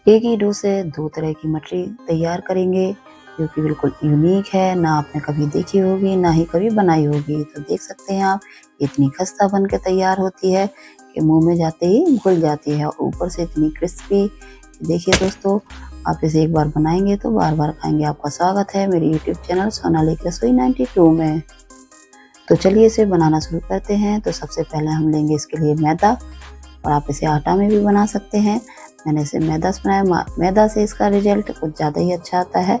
एक ही डो से 2 तरह की मठरी तैयार करेंगे, जो कि बिल्कुल यूनिक है, ना आपने कभी देखी होगी, ना ही कभी बनाई होगी। तो देख सकते हैं आप, इतनी खस्ता बन के तैयार होती है कि मुँह में जाते ही घुल जाती है, और ऊपर से इतनी क्रिस्पी। देखिए दोस्तों, आप इसे एक बार बनाएँगे तो बार-बार खाएँगे। आपका स्वागत है मेरे यूट्यूब चैनल सोनाली की रसोई 92 में। तो चलिए इसे बनाना शुरू करते हैं। तो सबसे पहले हम लेंगे इसके लिए मैदा, और आप इसे आटा में भी बना सकते हैं। मैंने इसे मैदा से बनाया, मैदा से इसका रिजल्ट कुछ ज़्यादा ही अच्छा आता है।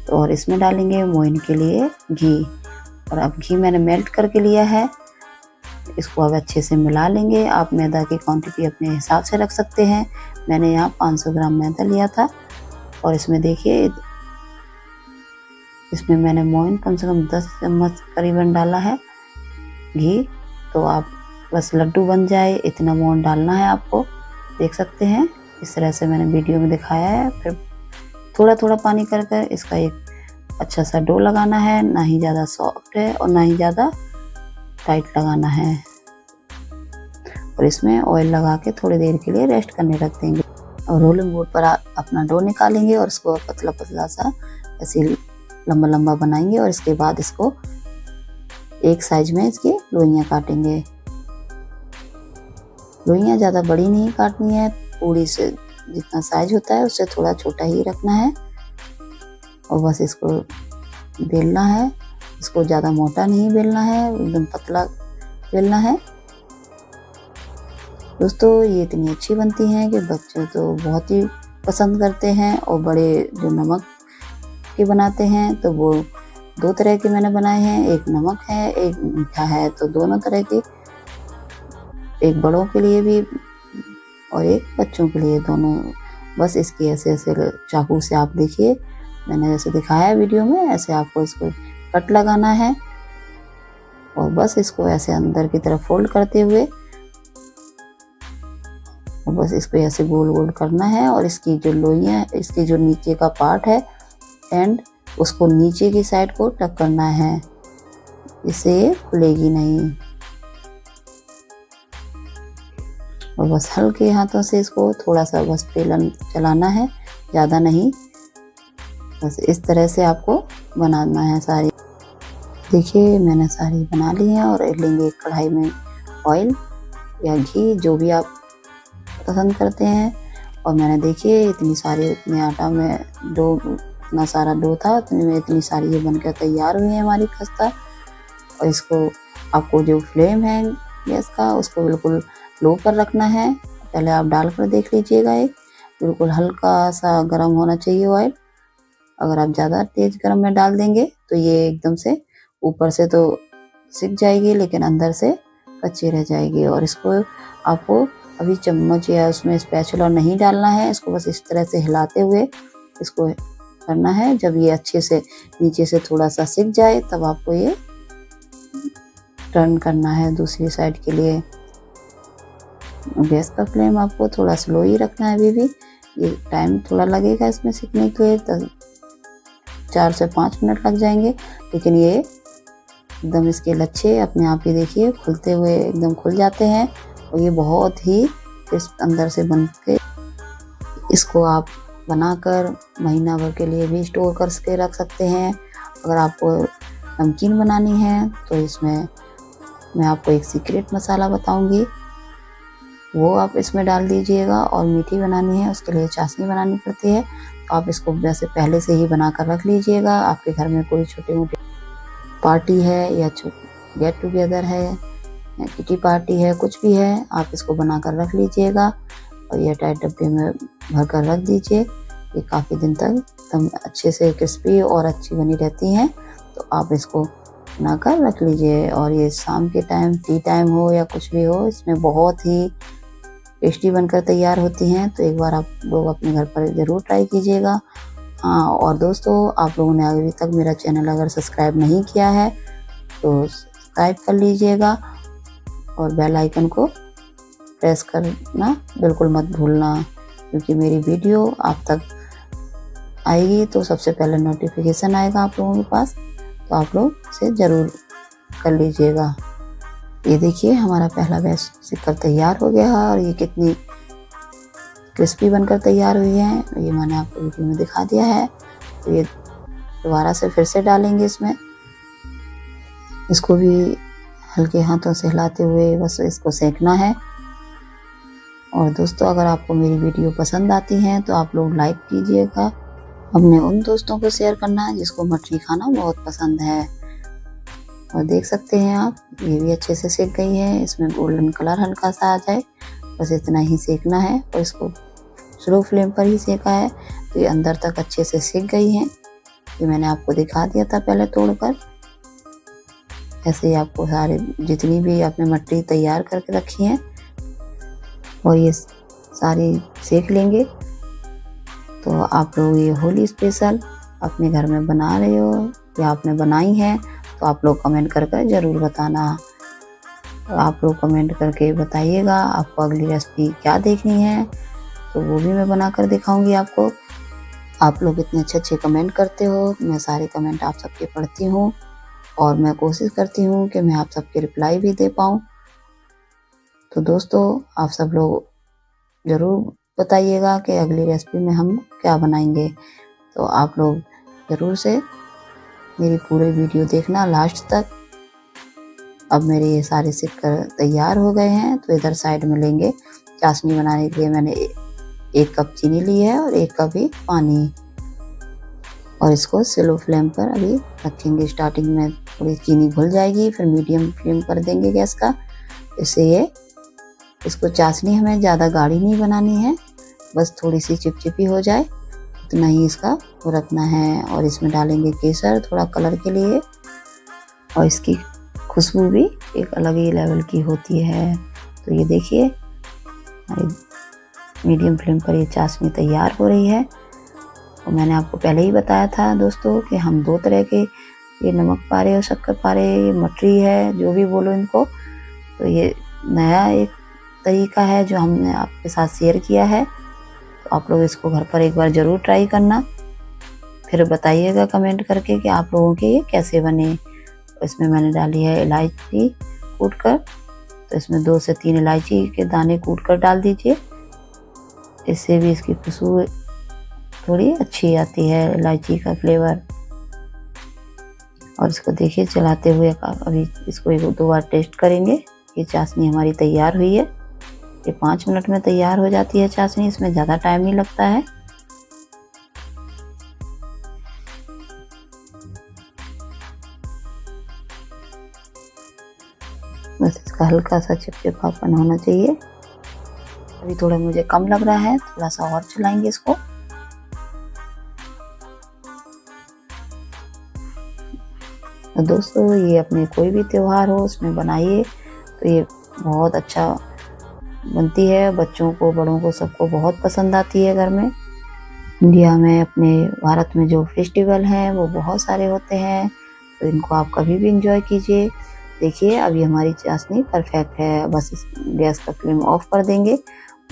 तो और इसमें डालेंगे मोइन के लिए घी, और अब घी मैंने मेल्ट करके लिया है। इसको अब अच्छे से मिला लेंगे। आप मैदा की क्वांटिटी अपने हिसाब से रख सकते हैं। मैंने यहाँ 500 ग्राम मैदा लिया था, और इसमें देखिए, इसमें मैंने मोइन कम से कम 10 चम्मच करीबन डाला है घी। तो आप बस लड्डू बन जाए इतना मोइन डालना है आपको। देख सकते हैं इस तरह से मैंने वीडियो में दिखाया है। फिर थोड़ा थोड़ा पानी कर कर इसका एक अच्छा सा डो लगाना है, ना ही ज़्यादा सॉफ्ट है और ना ही ज़्यादा टाइट लगाना है। और इसमें ऑयल लगा के थोड़ी देर के लिए रेस्ट करने रख देंगे, और रोलिंग बोर्ड पर अपना डो निकालेंगे, और इसको पतला पतला सा ऐसे लंबा लंबा बनाएंगे। और इसके बाद इसको एक साइज में इसकी लोइयाँ काटेंगे। लोइयाँ ज़्यादा बड़ी नहीं काटनी है, पूरी से जितना साइज होता है उससे थोड़ा छोटा ही रखना है। और बस इसको बेलना है। इसको ज़्यादा मोटा नहीं बेलना है, एकदम पतला बेलना है। दोस्तों ये इतनी अच्छी बनती हैं कि बच्चे तो बहुत ही पसंद करते हैं, और बड़े जो नमक के बनाते हैं तो वो 2 तरह के मैंने बनाए हैं, एक नमक है एक मीठा है। तो दोनों तरह के, एक बड़ों के लिए भी और एक बच्चों के लिए, दोनों। बस इसकी ऐसे ऐसे चाकू से आप देखिए, मैंने जैसे दिखाया है वीडियो में, ऐसे आपको इसको कट लगाना है। और बस इसको ऐसे अंदर की तरफ फोल्ड करते हुए, और बस इसको ऐसे गोल गोल करना है। और इसकी जो लोइयाँ, इसकी जो नीचे का पार्ट है एंड, उसको नीचे की साइड को टक करना है, इससे खुलेगी नहीं। और बस हल्के हाथों से इसको थोड़ा सा बस बेलन चलाना है, ज़्यादा नहीं। बस इस तरह से आपको बनाना है सारी। देखिए मैंने सारी बना ली हैं, और लेंगे एक कढ़ाई में ऑयल या घी, जो भी आप पसंद करते हैं। और मैंने देखिए इतनी सारी, इतने आटा में डो, इतना सारा डो था, उतने में इतनी सारी ये बनकर तैयार हुई है हमारी खस्ता। और इसको आपको जो फ्लेम है गैस का, उसको बिल्कुल लो पर रखना है। पहले आप डाल कर देख लीजिएगा, एक बिल्कुल हल्का सा गर्म होना चाहिए ऑयल। अगर आप ज़्यादा तेज गर्म में डाल देंगे तो ये एकदम से ऊपर से तो सिक जाएगी, लेकिन अंदर से कच्ची रह जाएगी। और इसको आपको अभी चम्मच या उसमें स्पैचुला नहीं डालना है, इसको बस इस तरह से हिलाते हुए इसको करना है। जब ये अच्छे से नीचे से थोड़ा सा सिक जाए, तब आपको ये टर्न करना है दूसरी साइड के लिए। गैस का फ्लेम आपको थोड़ा स्लो ही रखना है अभी भी। ये टाइम थोड़ा लगेगा इसमें सीखने के लिए, 4 से 5 मिनट लग जाएंगे, लेकिन ये एकदम इसके लच्छे अपने आप ही देखिए खुलते हुए एकदम खुल जाते हैं। और ये बहुत ही क्रिस्प अंदर से बन के, इसको आप बनाकर महीना भर के लिए भी स्टोर कर के रख सकते हैं। अगर आपको नमकीन बनानी है तो इसमें मैं आपको एक सीक्रेट मसाला बताऊंगी, वो आप इसमें डाल दीजिएगा। और मीठी बनानी है, उसके लिए चाशनी बनानी पड़ती है, तो आप इसको वैसे पहले से ही बना कर रख लीजिएगा। आपके घर में कोई छोटी मोटी पार्टी है, या गेट टुगेदर है, या किटी पार्टी है, कुछ भी है, आप इसको बना कर रख लीजिएगा। और ये टाइट डब्बे में भर कर रख दीजिए। ये काफ़ी दिन तक एकदम अच्छे से क्रिस्पी और अच्छी बनी रहती हैं। तो आप इसको बना कर रख लीजिए। और ये शाम के टाइम, टी टाइम हो या कुछ भी हो, इसमें बहुत ही टेस्टी बनकर तैयार होती हैं। तो एक बार आप लोग अपने घर पर ज़रूर ट्राई कीजिएगा। हाँ, और दोस्तों आप लोगों ने अभी तक मेरा चैनल अगर सब्सक्राइब नहीं किया है तो सब्सक्राइब कर लीजिएगा, और बेल आइकन को प्रेस करना बिल्कुल मत भूलना, क्योंकि मेरी वीडियो आप तक आएगी तो सबसे पहले नोटिफिकेशन आएगा आप लोगों के पास। तो आप लोग इसे ज़रूर कर लीजिएगा। ये देखिए हमारा पहला बैच सिककर तैयार हो गया है, और ये कितनी क्रिस्पी बनकर तैयार हुई हैं। ये मैंने आपको वीडियो में दिखा दिया है। तो ये दोबारा से फिर से डालेंगे इसमें। इसको भी हल्के हाथों से हिलाते हुए बस इसको सेकना है। और दोस्तों, अगर आपको मेरी वीडियो पसंद आती है तो आप लोग लाइक कीजिएगा। अपने उन दोस्तों को शेयर करना जिसको मछली खाना बहुत पसंद है। और देख सकते हैं आप, ये भी अच्छे से सेक गई है। इसमें गोल्डन कलर हल्का सा आ जाए, बस इतना ही सेकना है। और इसको स्लो फ्लेम पर ही सेका है तो ये अंदर तक अच्छे से सेक गई हैं। ये मैंने आपको दिखा दिया था पहले तोड़कर। ऐसे ही आपको सारे जितनी भी आपने मटरी तैयार करके रखी हैं और ये सारी सेक लेंगे। तो आप लोग ये होली स्पेशल अपने घर में बना रहे हो या आपने बनाई है तो आप लोग कमेंट करके ज़रूर बताना। आप लोग कमेंट करके बताइएगा आपको अगली रेसिपी क्या देखनी है, तो वो भी मैं बना कर दिखाऊंगी आपको। आप लोग इतने अच्छे अच्छे कमेंट करते हो, मैं सारे कमेंट आप सबके पढ़ती हूँ और मैं कोशिश करती हूँ कि मैं आप सबके रिप्लाई भी दे पाऊँ। तो दोस्तों, आप सब लोग ज़रूर बताइएगा कि अगली रेसिपी में हम क्या बनाएंगे। तो आप लोग ज़रूर से मेरी पूरी वीडियो देखना लास्ट तक। अब मेरे ये सारे सिक कर तैयार हो गए हैं। तो इधर साइड में लेंगे चाशनी बनाने के लिए। मैंने 1 कप चीनी ली है और 1 कप ही पानी। और इसको स्लो फ्लेम पर अभी रखेंगे। स्टार्टिंग में थोड़ी चीनी घुल जाएगी, फिर मीडियम फ्लेम कर देंगे गैस का। इससे इसको चाशनी हमें ज़्यादा गाढ़ी नहीं बनानी है, बस थोड़ी सी चिपचिपी हो जाए उतना ही इसका वो रखना है। और इसमें डालेंगे केसर थोड़ा कलर के लिए, और इसकी खुशबू भी एक अलग ही लेवल की होती है। तो ये देखिए, मीडियम फ्लेम पर ये चाशनी तैयार हो रही है। और मैंने आपको पहले ही बताया था दोस्तों कि हम 2 तरह के ये नमक पारे और शक्कर पारे, ये मटरी है, जो भी बोलो इनको। तो ये नया एक तरीका है जो हमने आपके साथ शेयर किया है। तो आप लोग इसको घर पर एक बार ज़रूर ट्राई करना, फिर बताइएगा कमेंट करके कि आप लोगों के ये कैसे बने। इसमें मैंने डाली है इलायची कूट कर। तो इसमें 2 से 3 इलायची के दाने कूट कर डाल दीजिए। इससे भी इसकी खुशबू थोड़ी अच्छी आती है, इलायची का फ्लेवर। और इसको देखिए चलाते हुए अभी इसको 1-2 बार टेस्ट करेंगे। ये चाशनी हमारी तैयार हुई है। ये 5 मिनट में तैयार हो जाती है चाशनी, इसमें ज़्यादा टाइम नहीं लगता है। बस इसका हल्का सा चिपचिपापन होना चाहिए। अभी थोड़ा मुझे कम लग रहा है, थोड़ा सा और चलाएंगे इसको। तो दोस्तों, ये अपने कोई भी त्योहार हो उसमें बनाइए तो ये बहुत अच्छा बनती है। बच्चों को, बड़ों को, सबको बहुत पसंद आती है घर में। इंडिया में, अपने भारत में जो फेस्टिवल हैं वो बहुत सारे होते हैं, तो इनको आप कभी भी इंजॉय कीजिए। देखिए, अभी हमारी चाशनी परफेक्ट है। बस इस गैस का फ्लेम ऑफ कर देंगे।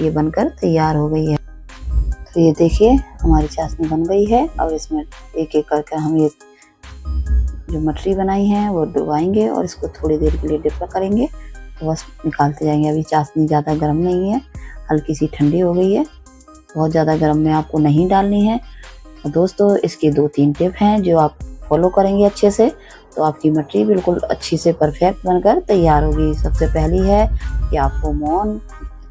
ये बनकर तैयार हो गई है। तो ये देखिए, हमारी चाशनी बन गई है। और इसमें एक एक करके हम ये जो मटरी बनाई है वो डुबाएंगे और इसको थोड़ी देर के लिए डिप करेंगे। तो बस निकालते जाएंगे। अभी चाशनी ज़्यादा गर्म नहीं है, हल्की सी ठंडी हो गई है। बहुत ज़्यादा गर्म में आपको नहीं डालनी है। और दोस्तों, इसकी 2-3 टिप हैं जो आप फॉलो करेंगे अच्छे से तो आपकी मटरी बिल्कुल अच्छी से परफेक्ट बनकर तैयार होगी। सबसे पहली है कि आपको मौन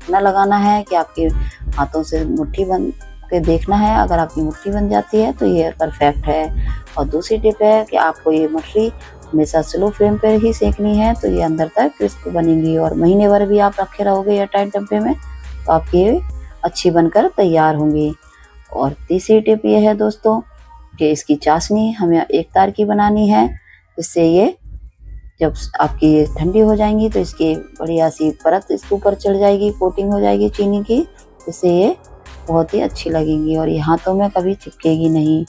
इतना लगाना है कि आपके हाथों से मुट्ठी बन के देखना है। अगर आपकी मुट्ठी बन जाती है तो ये परफेक्ट है। और दूसरी टिप है कि आपको ये मटरी हमेशा स्लो फ्लेम पर ही सेकनी है, तो ये अंदर तक क्रिस्प बनेंगी। और महीने भर भी आप रखे रहोगे एयरटाइट डब्बे में तो आपकी ये अच्छी बनकर तैयार होंगी। और तीसरी टिप ये है दोस्तों कि इसकी चाशनी हमें एक तार की बनानी है, जिससे ये जब आपकी ये ठंडी हो जाएंगी तो इसकी बढ़िया सी परत इसके ऊपर चढ़ जाएगी, कोटिंग हो जाएगी चीनी की, जिससे ये बहुत ही अच्छी लगेंगी और ये हाथों में कभी चिपकेगी नहीं।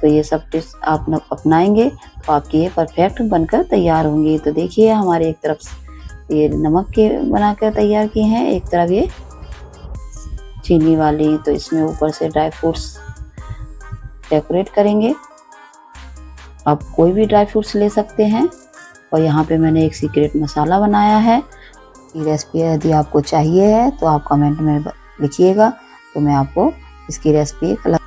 तो ये सब टिप्स आप अपनाएंगे तो आपकी ये परफेक्ट बनकर तैयार होंगी। तो देखिए, हमारे एक तरफ ये नमक के बनाकर तैयार किए हैं, एक तरफ ये चीनी वाली। तो इसमें ऊपर से ड्राई फ्रूट्स डेकोरेट करेंगे। आप कोई भी ड्राई फ्रूट्स ले सकते हैं। और यहाँ पे मैंने एक सीक्रेट मसाला बनाया है। ये रेसिपी यदि आपको चाहिए है तो आप कमेंट में लिखिएगा, तो मैं आपको इसकी रेसिपी एक अलग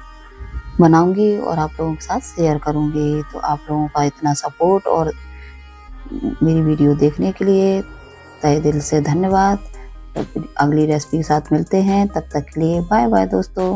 बनाऊंगी और आप लोगों के साथ शेयर करूंगी। तो आप लोगों का इतना सपोर्ट और मेरी वीडियो देखने के लिए तहे दिल से धन्यवाद। तो अगली रेसिपी के साथ मिलते हैं, तब तक के लिए बाय बाय दोस्तों।